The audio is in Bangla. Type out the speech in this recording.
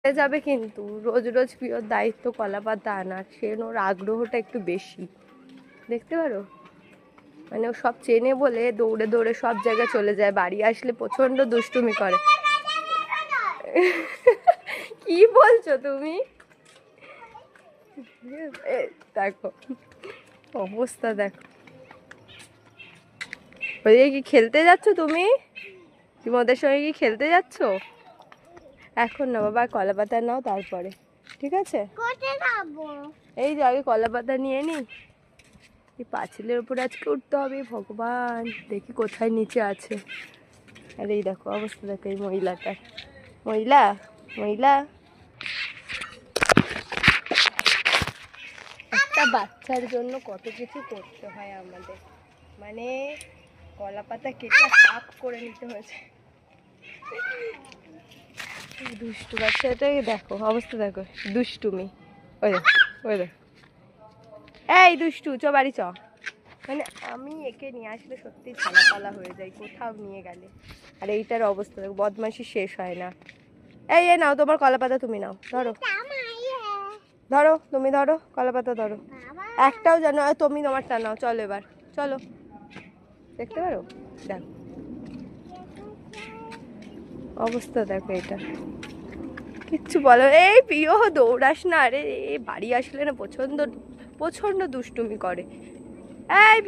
যাবে কিন্তু রোজ রোজ প্রিয়র দায়িত্ব কলা পাতা আনার, সে ওর আগ্রহটা একটু বেশি, দেখতে পারো। মানে ও সব চেনে বলে দৌড়ে দৌড়ে সব জায়গায় চলে যায়, বাড়ি আসলে প্রচন্ড দুষ্টুমি করে। কি বলছো তুমি? দেখো অবস্থা দেখো। ওইদিকে কি খেলতে যাচ্ছ তুমি? তুমি ওদের সঙ্গে কি খেলতে যাচ্ছ? এখন না বাবা, কলা পাতা নাও তারপরে, ঠিক আছে? এই যে আগে কলা পাতা নিয়ে নি। এই পাঁচিলের উপরে আজকে উঠতে হবে, ভগবান দেখি কোথায় নিচে আছে। আর এই দেখো অবস্থা দেখো এই মহিলাটার। মহিলা মহিলা একটা বাচ্চার জন্য কত কিছু করতে হয় আমাদের, মানে কলা পাতা কেটে হাফ করে নিতে হয়েছে। দুষ্টু বাচ্চাটাকে দেখো অবস্থা দেখো, দুষ্টুমি। ওই দেখো ওই দেখো, এই দুষ্টু চ বাড়ি চ। মানে আমি একে নিয়ে আসলে সত্যি ছানাপালা হয়ে যাই কোথাও নিয়ে গেলে। আর এইটার অবস্থা দেখো, বদমাইশি শেষ হয় না। এই এ নাও তোমার কলা পাতা, তুমি নাও, ধরো ধরো, তুমি ধরো কলা পাতা ধরো। একটাও জানো, তুমি তোমারটা নাও, চলো এবার চলো। দেখতে পারো দেখো অবস্থা দেখো এটা, কিচ্ছু বলো। এই প্রিয় দৌড়াস না, আরে বাড়ি আসলে না প্রচন্ড প্রচন্ড দুষ্টুমি করে। এই